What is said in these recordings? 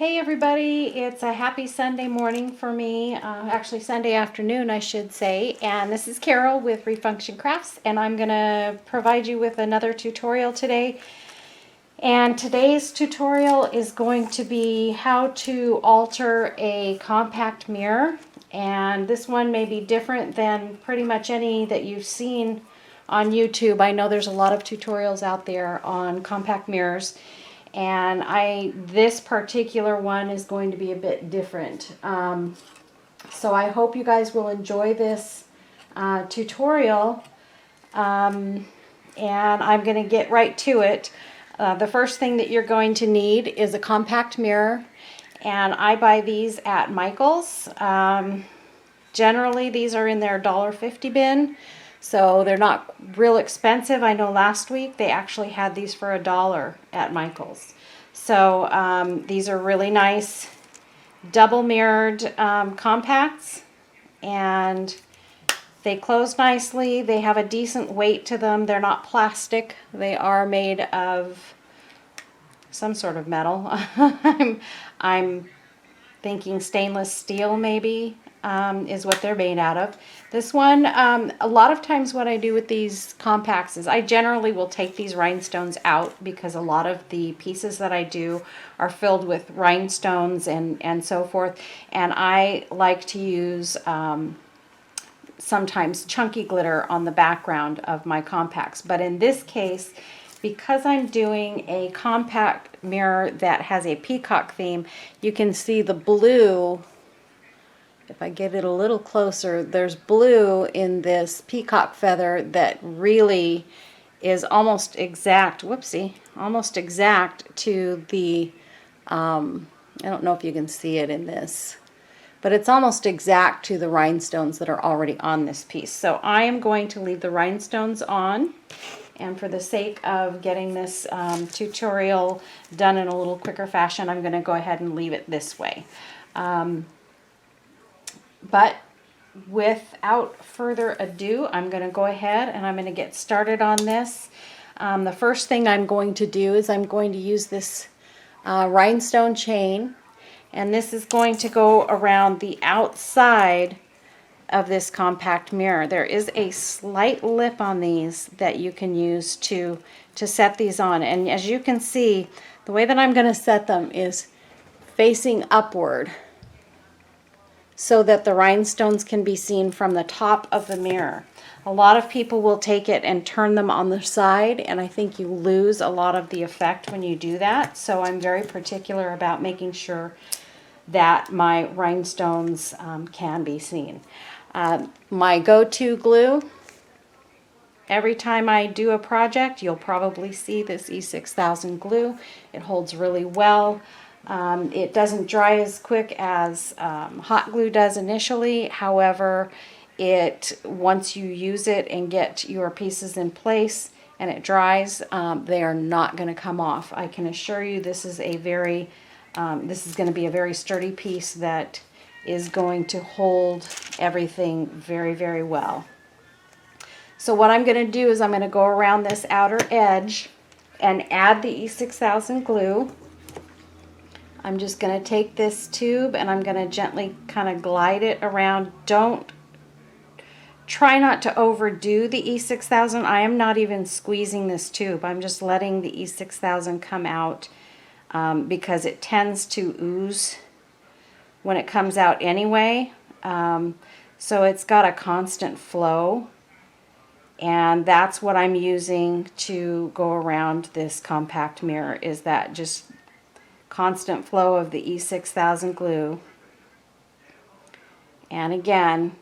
Hey everybody, it's a happy Sunday morning for me, actually Sunday afternoon I should say, and this is Carol with Refunction Crafts, and I'm going to provide you with another tutorial today. And today's tutorial is going to be how to alter a compact mirror, and this one may be different than pretty much any that you've seen on YouTube. I know there's a lot of tutorials out there on compact mirrors. And this particular one is going to be a bit different. So I hope you guys will enjoy this tutorial. And I'm going to get right to it. The first thing that you're going to need is a compact mirror. And I buy these at Michael's. Generally, these are in their $1.50 bin. So they're not real expensive. I know last week they actually had these for $1 at Michael's. So these are really nice double mirrored compacts, and they close nicely. They have a decent weight to them. They're not plastic. They are made of some sort of metal. I'm thinking stainless steel maybe. Is what they're made out of. This one, a lot of times what I do with these compacts is I generally will take these rhinestones out, because a lot of the pieces that I do are filled with rhinestones and so forth, and I like to use sometimes chunky glitter on the background of my compacts. But in this case, because I'm doing a compact mirror that has a peacock theme, you can see the blue. If I get it a little closer, there's blue in this peacock feather that really is almost exact, almost exact to the, I don't know if you can see it in this, but it's almost exact to the rhinestones that are already on this piece. So I am going to leave the rhinestones on, and for the sake of getting this tutorial done in a little quicker fashion, I'm going to go ahead and leave it this way. But without further ado, I'm going to go ahead and I'm going to get started on this. The first thing I'm going to do is I'm going to use this rhinestone chain, and this is going to go around the outside of this compact mirror. There is a slight lip on these that you can use to set these on, and as you can see, the way that I'm going to set them is facing upward, so that the rhinestones can be seen from the top of the mirror. A lot of people will take it and turn them on the side, and I think you lose a lot of the effect when you do that. So I'm very particular about making sure that my rhinestones can be seen. My go-to glue, every time I do a project, you'll probably see this E6000 glue. It holds really well. It doesn't dry as quick as hot glue does initially. However, once you use it and get your pieces in place and it dries, they are not going to come off. I can assure you this is going to be a very sturdy piece that is going to hold everything very, very well. So what I'm going to do is I'm going to go around this outer edge and add the E6000 glue. I'm just going to take this tube and I'm going to gently kind of glide it around. Try not to overdo the E6000. I am not even squeezing this tube. I'm just letting the E6000 come out because it tends to ooze when it comes out anyway. So it's got a constant flow, and that's what I'm using to go around this compact mirror, is that just constant flow of the E6000 glue. And again,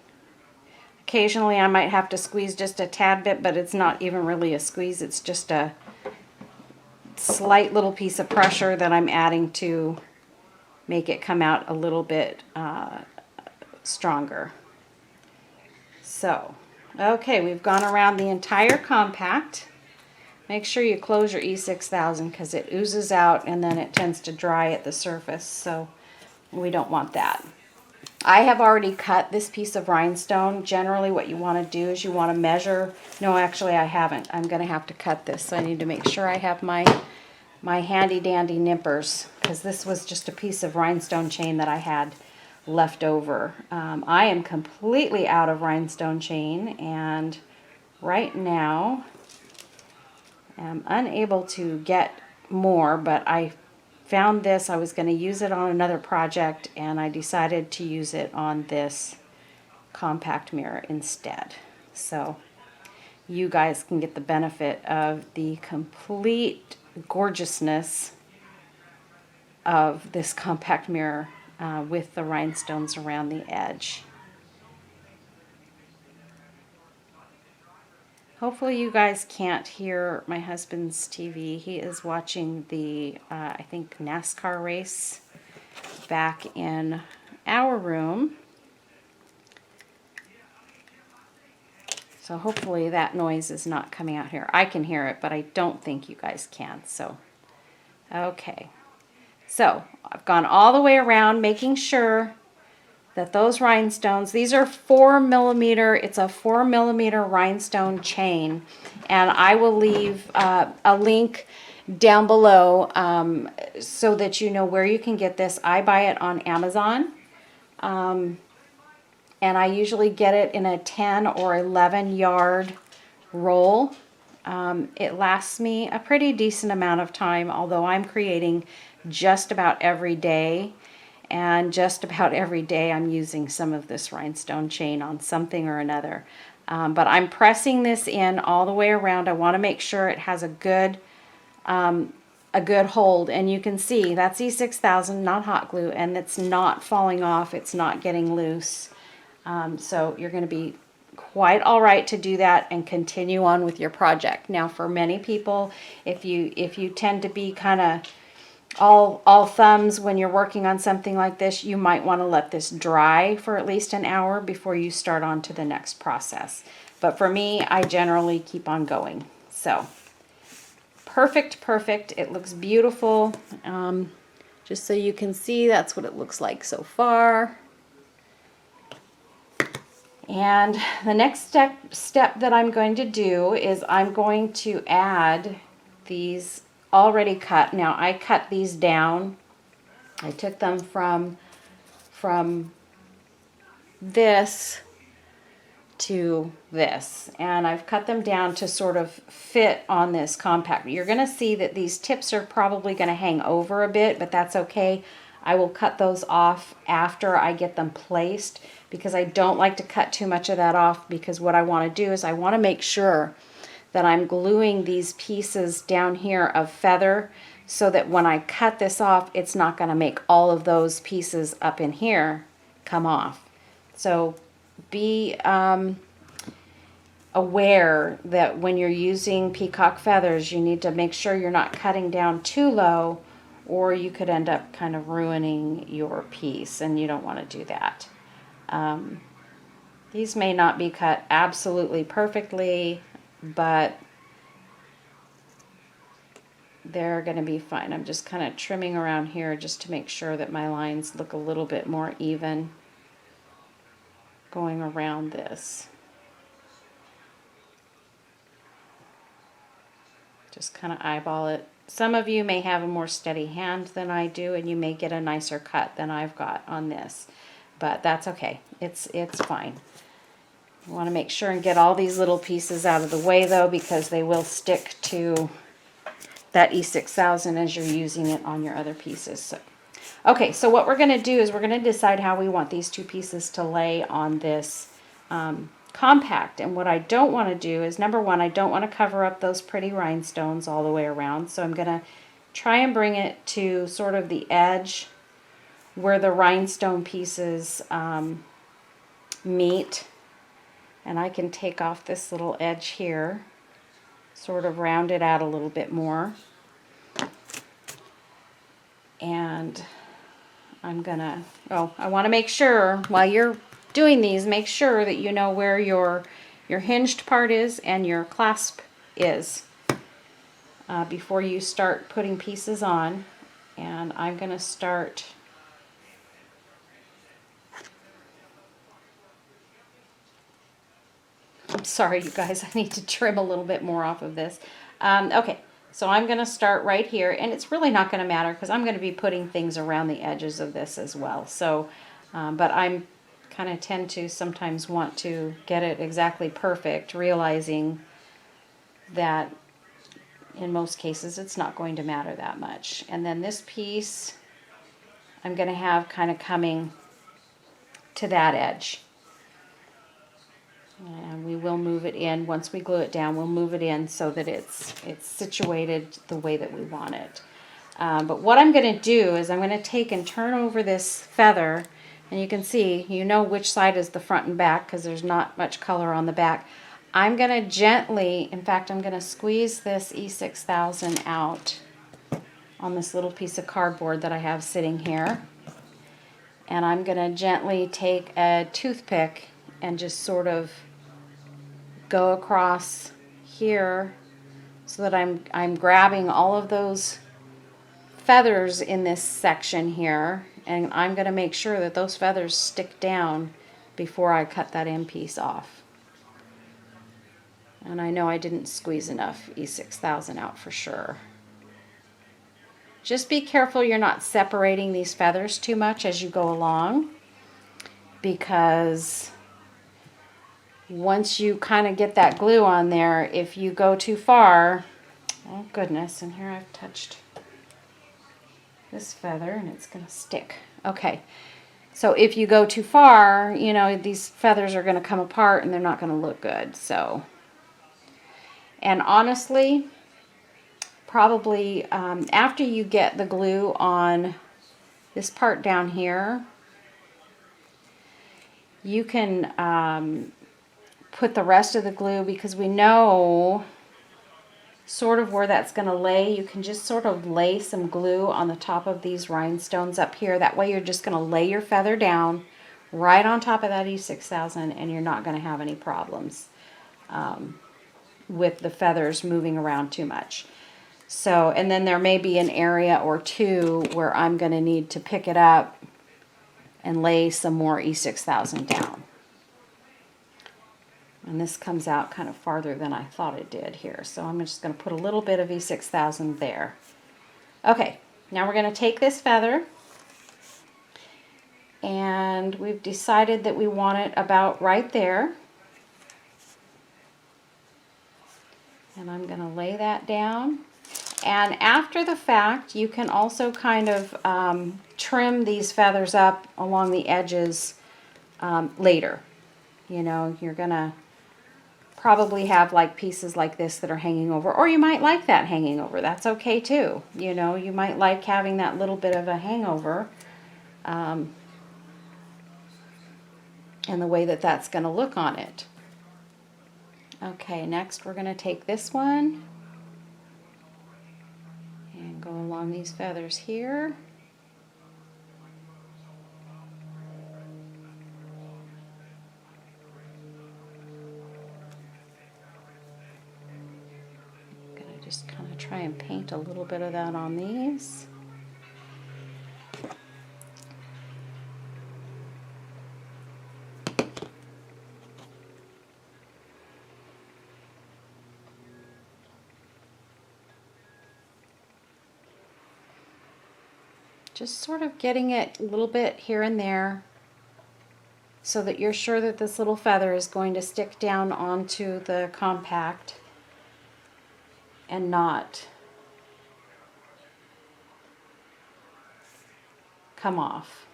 occasionally I might have to squeeze just a tad bit, but it's not even really a squeeze. It's just a slight little piece of pressure that I'm adding to make it come out a little bit stronger. So, okay, we've gone around the entire compact. Make sure you close your E6000 because it oozes out and then it tends to dry at the surface, so we don't want that. I have already cut this piece of rhinestone. Generally what you want to do is you want to measure. No, actually I haven't. I'm going to have to cut this, so I need to make sure I have my my handy dandy nippers, because this was just a piece of rhinestone chain that I had left over. I am completely out of rhinestone chain, and right now I'm unable to get more, but I found this. I was going to use it on another project, and I decided to use it on this compact mirror instead. So you guys can get the benefit of the complete gorgeousness of this compact mirror with the rhinestones around the edge. Hopefully you guys can't hear my husband's TV. He is watching the, I think, NASCAR race back in our room. So hopefully that noise is not coming out here. I can hear it, but I don't think you guys can. So, okay. So I've gone all the way around, making sure that those rhinestones, these are 4mm, it's a 4mm rhinestone chain, and I will leave a link down below so that you know where you can get this. I buy it on Amazon, and I usually get it in a 10 or 11 yard roll. It lasts me a pretty decent amount of time, although I'm creating just about every day. And just about every day I'm using some of this rhinestone chain on something or another. But I'm pressing this in all the way around. I want to make sure it has a good hold. And you can see that's E6000, not hot glue, and it's not falling off. It's not getting loose. So you're going to be quite all right to do that and continue on with your project. Now, for many people, if you tend to be kind of all thumbs when you're working on something like this, you might want to let this dry for at least an hour before you start on to the next process. But for me, I generally keep on going. So perfect, perfect. It looks beautiful. Just so you can see, that's what it looks like so far. And the next step that I'm going to do is I'm going to add these already cut. Now I cut these down. I took them from this to this, and I've cut them down to sort of fit on this compact. You're going to see that these tips are probably going to hang over a bit, but that's okay. I will cut those off after I get them placed, because I don't like to cut too much of that off, because what I want to do is I want to make sure that I'm gluing these pieces down here of feather, so that when I cut this off, it's not going to make all of those pieces up in here come off. So be aware that when you're using peacock feathers, you need to make sure you're not cutting down too low, or you could end up kind of ruining your piece, and you don't want to do that. These may not be cut absolutely perfectly, but they're going to be fine. I'm just kind of trimming around here just to make sure that my lines look a little bit more even going around this. Just kind of eyeball it. Some of you may have a more steady hand than I do, and you may get a nicer cut than I've got on this, but that's okay. It's fine. You want to make sure and get all these little pieces out of the way, though, because they will stick to that E6000 as you're using it on your other pieces. So, okay, so what we're going to do is we're going to decide how we want these two pieces to lay on this compact. And what I don't want to do is, number one, I don't want to cover up those pretty rhinestones all the way around. So I'm going to try and bring it to sort of the edge where the rhinestone pieces meet. And I can take off this little edge here, sort of round it out a little bit more. And I'm gonna, I want to make sure while you're doing these, make sure that you know where your hinged part is and your clasp is before you start putting pieces on. And I'm gonna start I'm sorry, you guys, I need to trim a little bit more off of this. Okay, So I'm going to start right here, and it's really not going to matter because I'm going to be putting things around the edges of this as well. So, but I'm kind of tend to sometimes want to get it exactly perfect, realizing that in most cases it's not going to matter that much. And then this piece I'm going to have kind of coming to that edge. And we will move it in. Once we glue it down, we'll move it in so that it's situated the way that we want it. But what I'm going to do is I'm going to take and turn over this feather, and you can see, you know which side is the front and back because there's not much color on the back. I'm going to gently, in fact, I'm going to squeeze this E6000 out on this little piece of cardboard that I have sitting here. And I'm going to gently take a toothpick and just sort of go across here so that I'm grabbing all of those feathers in this section here, and I'm going to make sure that those feathers stick down before I cut that end piece off. And I know I didn't squeeze enough E6000 out for sure. Just be careful you're not separating these feathers too much as you go along, because once you kind of get that glue on there, if you go too far, oh goodness, and here I've touched this feather and it's going to stick. Okay, so if you go too far, you know, these feathers are going to come apart and they're not going to look good. So, and honestly, probably after you get the glue on this part down here, you can put the rest of the glue, because we know sort of where that's going to lay. You can just sort of lay some glue on the top of these rhinestones up here. That way you're just going to lay your feather down right on top of that E6000, and you're not going to have any problems with the feathers moving around too much. So, and then there may be an area or two where I'm going to need to pick it up and lay some more E6000 down. And this comes out kind of farther than I thought it did here. So I'm just going to put a little bit of E6000 there. Okay, now we're going to take this feather, and we've decided that we want it about right there. And I'm going to lay that down. And after the fact, you can also kind of trim these feathers up along the edges later. You know, you're going to probably have like pieces like this that are hanging over, or you might like that hanging over. That's okay too. You know, you might like having that little bit of a hangover, and the way that that's going to look on it. Okay, next we're going to take this one and go along these feathers here. Just kind of try and paint a little bit of that on these. Just sort of getting it a little bit here and there so that you're sure that this little feather is going to stick down onto the compact and not come off.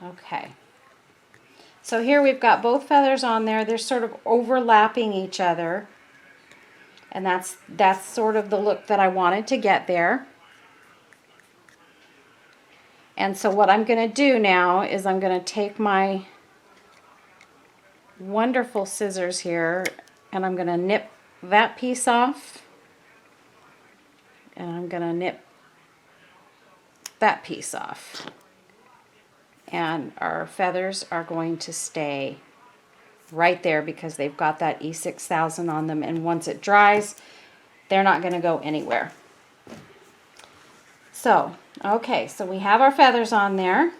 Okay. So here we've got both feathers on there. They're sort of overlapping each other. And that's sort of the look that I wanted to get there. And so what I'm going to do now is I'm going to take my wonderful scissors here, and I'm going to nip that piece off. And I'm going to nip that piece off. And our feathers are going to stay right there because they've got that E6000 on them. And once it dries, they're not going to go anywhere. So, okay, so we have our feathers on there.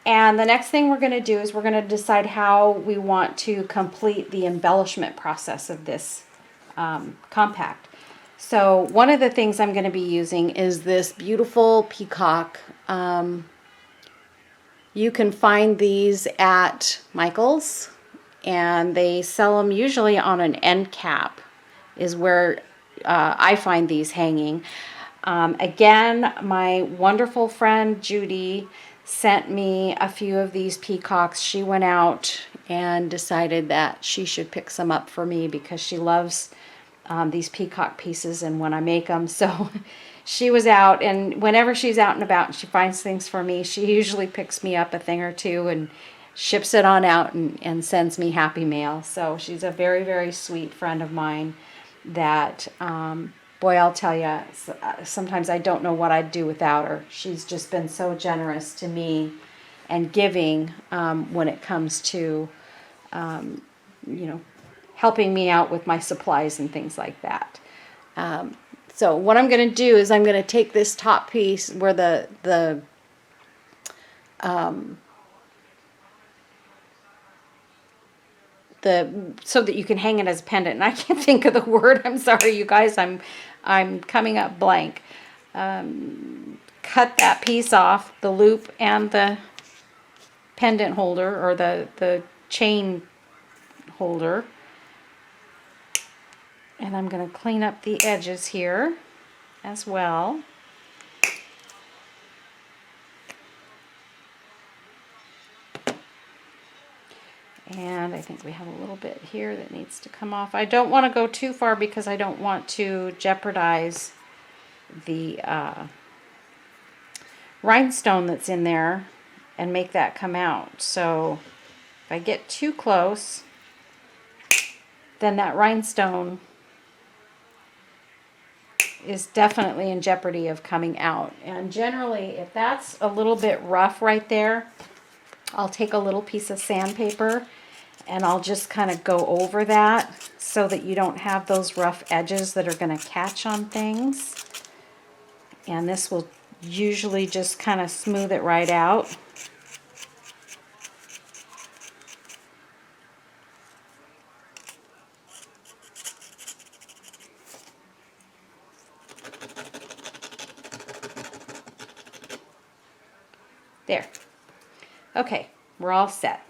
And the next thing we're going to do is we're going to decide how we want to complete the embellishment process of this compact. So one of the things I'm going to be using is this beautiful Peacock. You can find these at Michael's, and they sell them usually on an end cap is where I find these hanging. Again, my wonderful friend Judy sent me a few of these peacocks. She went out and decided that she should pick some up for me because she loves these peacock pieces and when I make them. So she was out, and whenever she's out and about and she finds things for me, she usually picks me up a thing or two and ships it on out and sends me happy mail. So she's a very, very sweet friend of mine that, boy, I'll tell you, sometimes I don't know what I'd do without her. She's just been so generous to me and giving when it comes to, you know, helping me out with my supplies and things like that. So what I'm going to do is I'm going to take this top piece where so that you can hang it as a pendant. And I can't think of the word. I'm sorry, you guys. I'm coming up blank. Cut that piece off, the loop and the pendant holder or the chain holder. And I'm going to clean up the edges here as well. And I think we have a little bit here that needs to come off. I don't want to go too far because I don't want to jeopardize the rhinestone that's in there and make that come out. So if I get too close, then that rhinestone is definitely in jeopardy of coming out. And generally, if that's a little bit rough right there, I'll take a little piece of sandpaper and I'll just kind of go over that so that you don't have those rough edges that are going to catch on things. And this will usually just kind of smooth it right out. There. Okay, we're all set.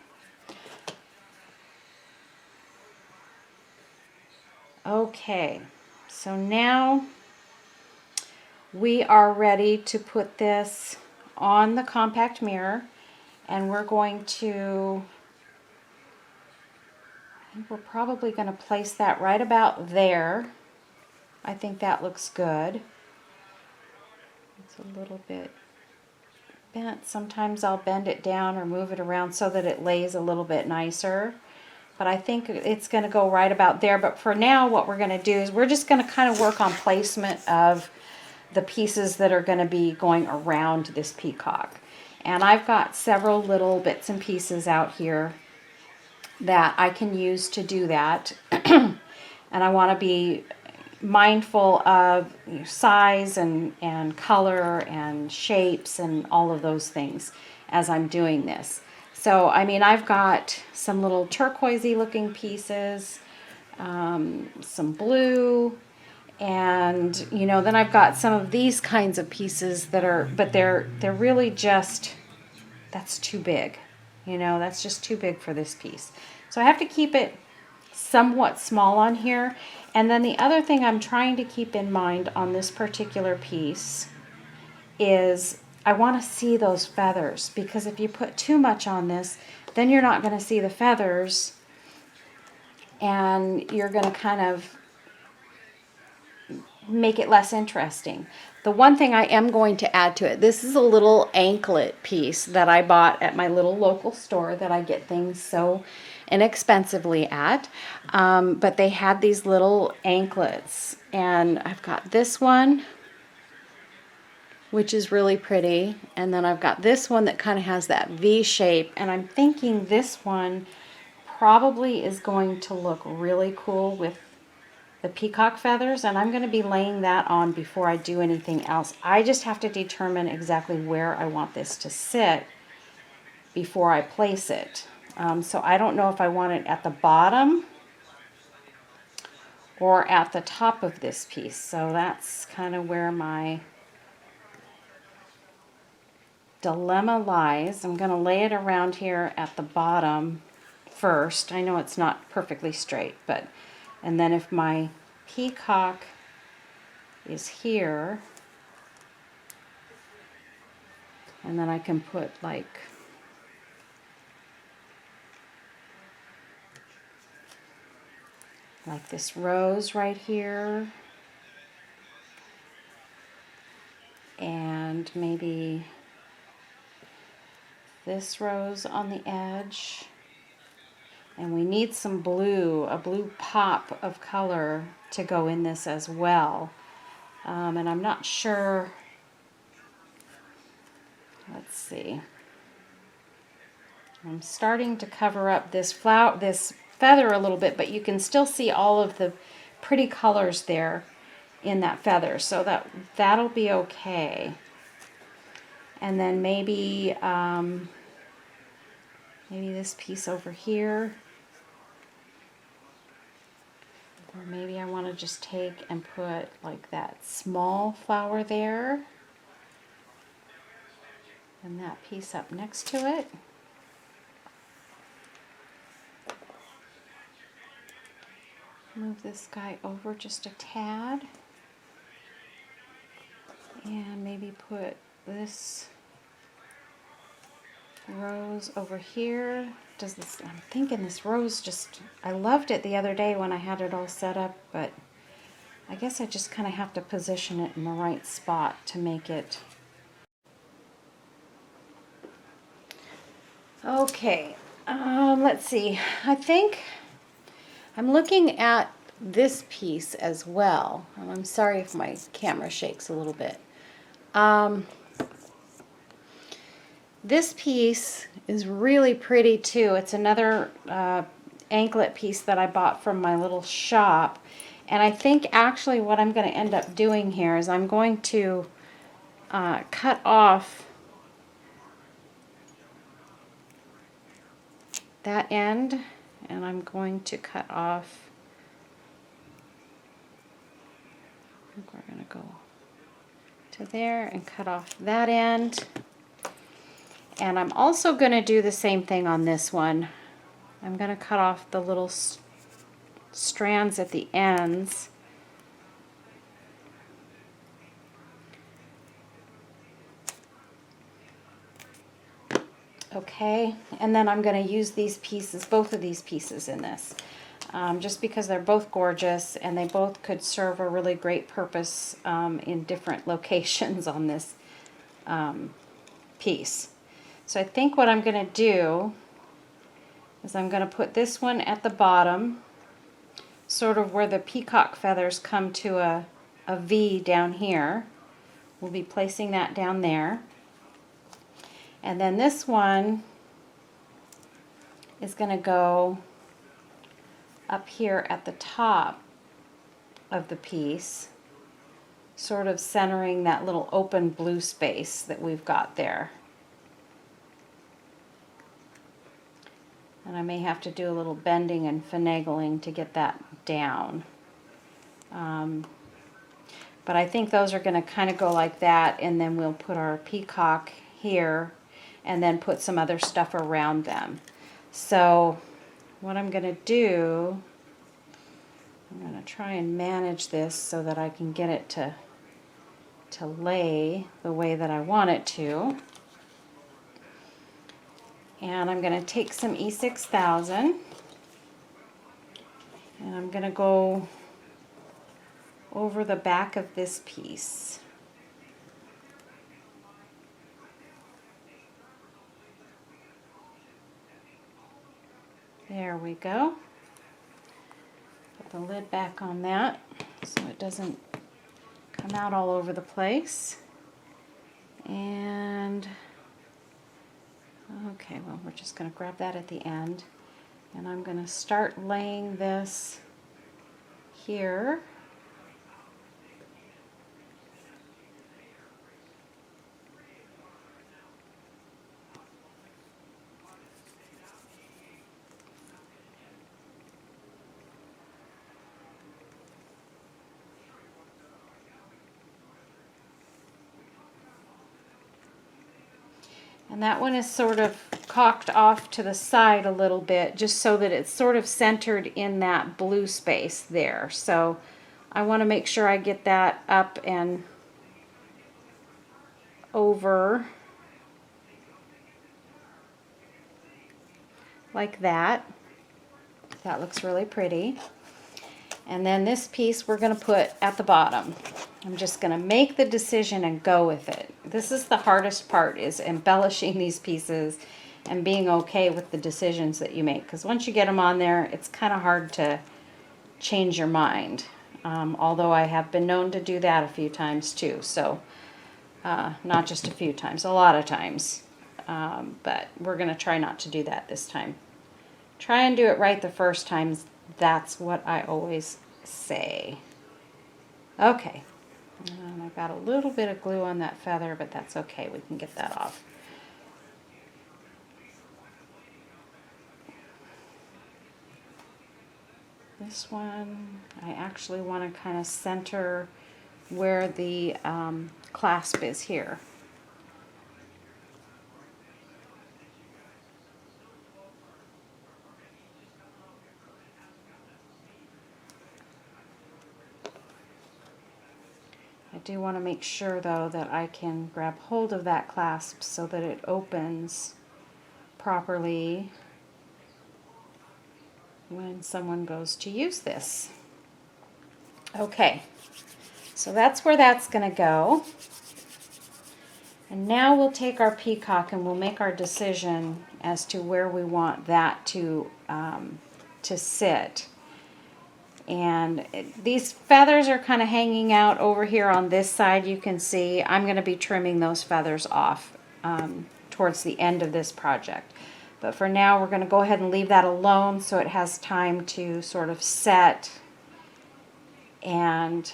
Okay, so now we are ready to put this on the compact mirror, and we're going to, I think we're probably going to place that right about there. I think that looks good. It's a little bit bent. Sometimes I'll bend it down or move it around so that it lays a little bit nicer. But I think it's going to go right about there. But for now, what we're going to do is we're just going to kind of work on placement of the pieces that are going to be going around this peacock. And I've got several little bits and pieces out here that I can use to do that. And I want to be mindful of size and color and shapes and all of those things as I'm doing this. So, I mean, I've got some little turquoisey looking pieces, some blue, and, you know, then I've got some of these kinds of pieces that are, but they're really just, that's too big. You know, that's just too big for this piece. So I have to keep it somewhat small on here. And then the other thing I'm trying to keep in mind on this particular piece is I want to see those feathers, because if you put too much on this, then you're not going to see the feathers and you're going to kind of make it less interesting. The one thing I am going to add to it, this is a little anklet piece that I bought at my little local store that I get things so inexpensively at, but they had these little anklets, and I've got this one, which is really pretty, and then I've got this one that kind of has that V shape, and I'm thinking this one probably is going to look really cool with the peacock feathers, and I'm going to be laying that on before I do anything else. I just have to determine exactly where I want this to sit before I place it. So I don't know if I want it at the bottom or at the top of this piece. So that's kind of where my dilemma lies. I'm going to lay it around here at the bottom first. I know it's not perfectly straight, but, and then if my peacock is here, and then I can put like this rose right here, and maybe this rose on the edge. And we need some blue, a blue pop of color to go in this as well. And I'm not sure, let's see. I'm starting to cover up this feather a little bit, but you can still see all of the pretty colors there in that feather, so that'll be okay. And then maybe maybe this piece over here, or maybe I want to just take and put like that small flower there, and that piece up next to it. Move this guy over just a tad, and maybe put this rose over here. Does this, I'm thinking this rose just, I loved it the other day when I had it all set up, but I guess I just kind of have to position it in the right spot to make it. Okay, let's see. I think I'm looking at this piece as well. And I'm sorry if my camera shakes a little bit. This piece is really pretty too. It's another anklet piece that I bought from my little shop. And I think actually what I'm going to end up doing here is I'm going to cut off that end, and I'm going to cut off, I think we're going to go to there and cut off that end. And I'm also going to do the same thing on this one. I'm going to cut off the little strands at the ends. Okay, and then I'm going to use these pieces, both of these pieces in this, just because they're both gorgeous and they both could serve a really great purpose in different locations on this piece. So I think what I'm going to do is I'm going to put this one at the bottom, sort of where the peacock feathers come to a V down here. We'll be placing that down there. And then this one is going to go up here at the top of the piece, sort of centering that little open blue space that we've got there. And I may have to do a little bending and finagling to get that down. But I think those are going to kind of go like that, and then we'll put our peacock here and then put some other stuff around them. So what I'm going to do, I'm going to try and manage this so that I can get it to lay the way that I want it to. And I'm going to take some E6000 and I'm going to go over the back of this piece. There we go. Put the lid back on that so it doesn't come out all over the place. And okay, well, we're just going to grab that at the end, and I'm going to start laying this here. And that one is sort of cocked off to the side a little bit, just so that it's sort of centered in that blue space there. So I want to make sure I get that up and over like that. That looks really pretty. And then this piece we're going to put at the bottom. I'm just going to make the decision and go with it. This is the hardest part, is embellishing these pieces and being okay with the decisions that you make. Because once you get them on there, it's kind of hard to change your mind. Although I have been known to do that a few times too. So not just a few times, a lot of times. But we're going to try not to do that this time. Try and do it right the first time. That's what I always say. Okay. And I got a little bit of glue on that feather, but that's okay. We can get that off. This one, I actually want to kind of center where the clasp is here. I do want to make sure though that I can grab hold of that clasp so that it opens properly when someone goes to use this. Okay, so that's where that's going to go. And now we'll take our peacock and we'll make our decision as to where we want that to sit. And these feathers are kind of hanging out over here on this side, you can see. I'm going to be trimming those feathers off towards the end of this project. But for now, we're going to go ahead and leave that alone so it has time to sort of set. And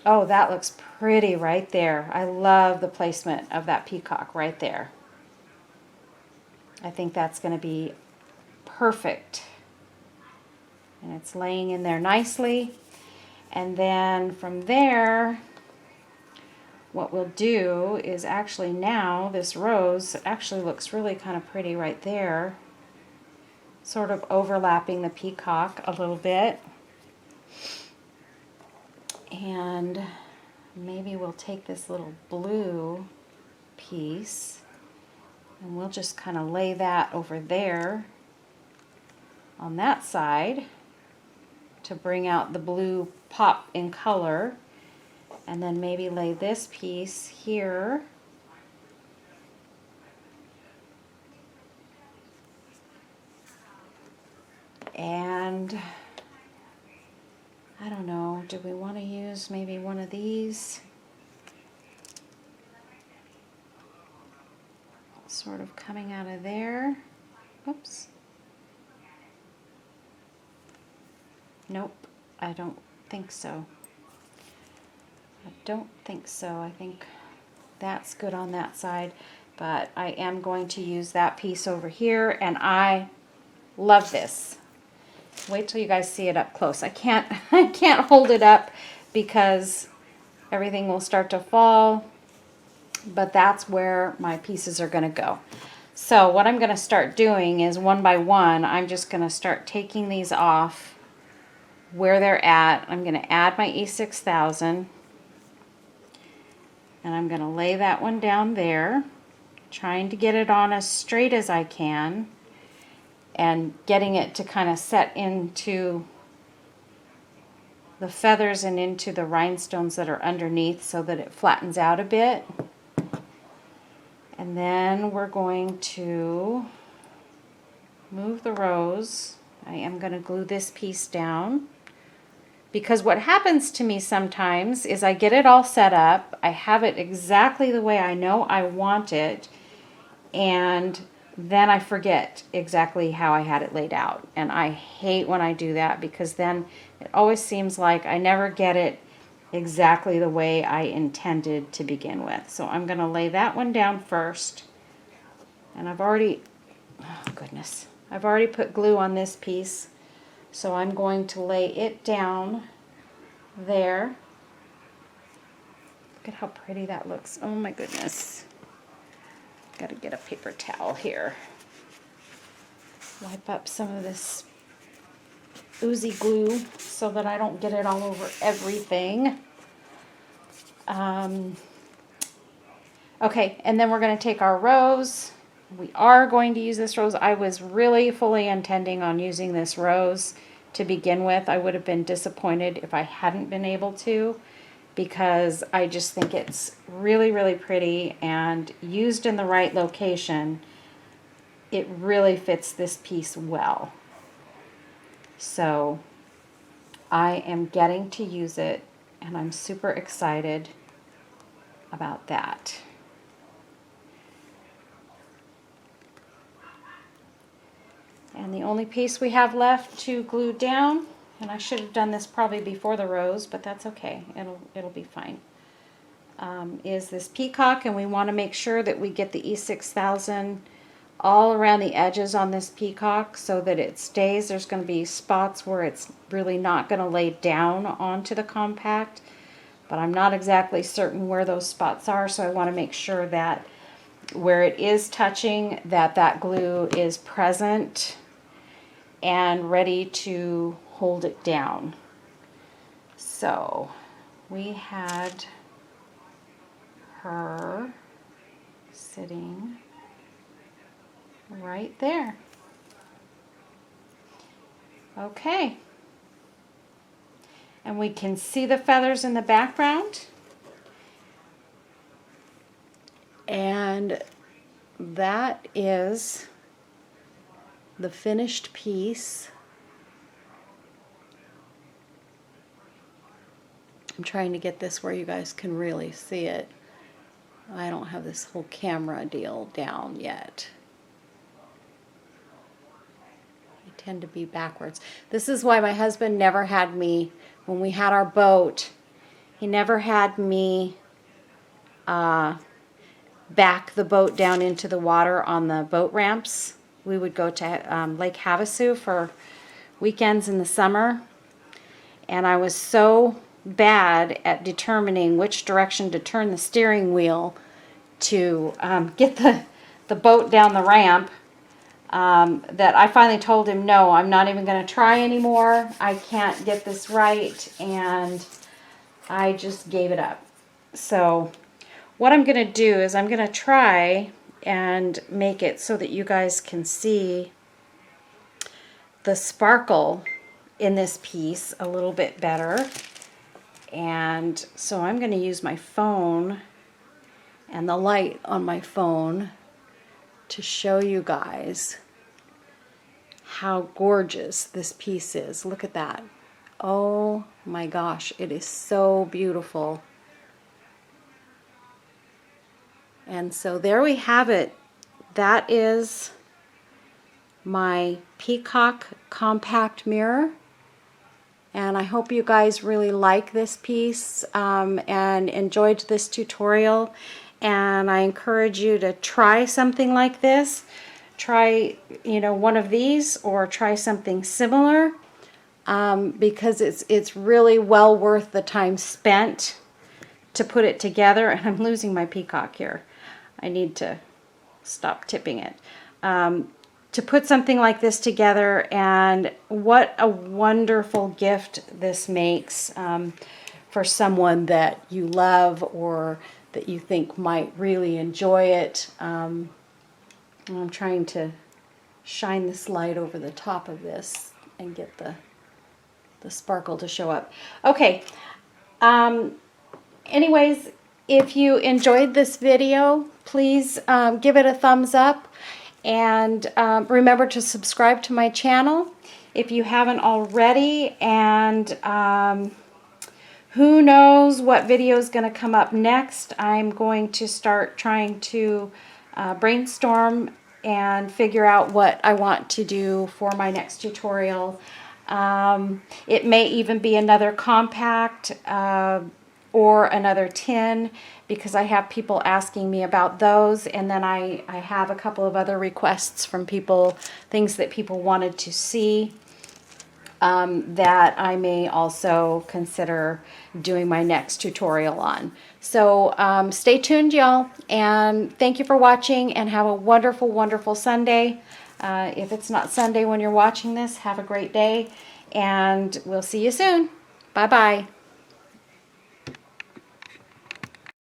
oh, that looks pretty right there. I love the placement of that peacock right there. I think that's going to be perfect. And it's laying in there nicely. And then from there, what we'll do is actually now this rose actually looks really kind of pretty right there, sort of overlapping the peacock a little bit. And maybe we'll take this little blue piece and we'll just kind of lay that over there on that side to bring out the blue pop in color. And then maybe lay this piece here. And I don't know, do we want to use maybe one of these? Sort of coming out of there. Oops. Nope, I don't think so. I don't think so. I think that's good on that side, but I am going to use that piece over here, and I love this. Wait till you guys see it up close. I can't hold it up because everything will start to fall, but that's where my pieces are going to go. So what I'm going to start doing is one by one, I'm just going to start taking these off where they're at. I'm going to add my E6000. And I'm going to lay that one down there, trying to get it on as straight as I can and getting it to kind of set into the feathers and into the rhinestones that are underneath so that it flattens out a bit. And then we're going to move the rose. I am going to glue this piece down. Because what happens to me sometimes is I get it all set up, I have it exactly the way I know I want it, and then I forget exactly how I had it laid out. And I hate when I do that because then it always seems like I never get it exactly the way I intended to begin with. So I'm going to lay that one down first. And I've already, oh goodness, I've already put glue on this piece. So I'm going to lay it down there. Look at how pretty that looks. Oh my goodness. Got to get a paper towel here. Wipe up some of this oozy glue so that I don't get it all over everything. Okay, and then we're going to take our rose. We are going to use this rose. I was really fully intending on using this rose to begin with. I would have been disappointed if I hadn't been able to, because I just think it's really, really pretty, and used in the right location, it really fits this piece well. So I am getting to use it, and I'm super excited about that. And the only piece we have left to glue down, and I should have done this probably before the rose, but that's okay. It'll be fine. Is this Peacock, and we want to make sure that we get the E6000 all around the edges on this Peacock so that it stays. There's going to be spots where it's really not going to lay down onto the compact, but I'm not exactly certain where those spots are, so I want to make sure that where it is touching, that glue is present and ready to hold it down. So we had her sitting right there. Okay. And we can see the feathers in the background. And that is the finished piece. I'm trying to get this where you guys can really see it. I don't have this whole camera deal down yet. I tend to be backwards. This is why my husband never had me, when we had our boat, he never had me back the boat down into the water on the boat ramps. We would go to Lake Havasu for weekends in the summer, and I was so bad at determining which direction to turn the steering wheel to get the boat down the ramp that I finally told him, no, I'm not even going to try anymore. I can't get this right, and I just gave it up. So what I'm going to do is I'm going to try and make it so that you guys can see the sparkle in this piece a little bit better. And so I'm going to use my phone and the light on my phone to show you guys how gorgeous this piece is. Look at that. Oh my gosh, it is so beautiful. And so there we have it. That is my Peacock compact mirror. And I hope you guys really like this piece and enjoyed this tutorial. And I encourage you to try something like this. Try, one of these, or try something similar, because it's really well worth the time spent to put it together. And I'm losing my Peacock here. I need to stop tipping it. To put something like this together, and what a wonderful gift this makes for someone that you love or that you think might really enjoy it. I'm trying to shine this light over the top of this and get the sparkle to show up. Okay. Anyways, if you enjoyed this video, please give it a thumbs up, and remember to subscribe to my channel if you haven't already. And who knows what video is going to come up next. I'm going to start trying to brainstorm and figure out what I want to do for my next tutorial. It may even be another compact or another tin, because I have people asking me about those, and then I have a couple of other requests from people, things that people wanted to see. that I may also consider doing my next tutorial on. So stay tuned, y'all, and thank you for watching, and have a wonderful, wonderful Sunday. If it's not Sunday when you're watching this, have a great day, and we'll see you soon. Bye-bye.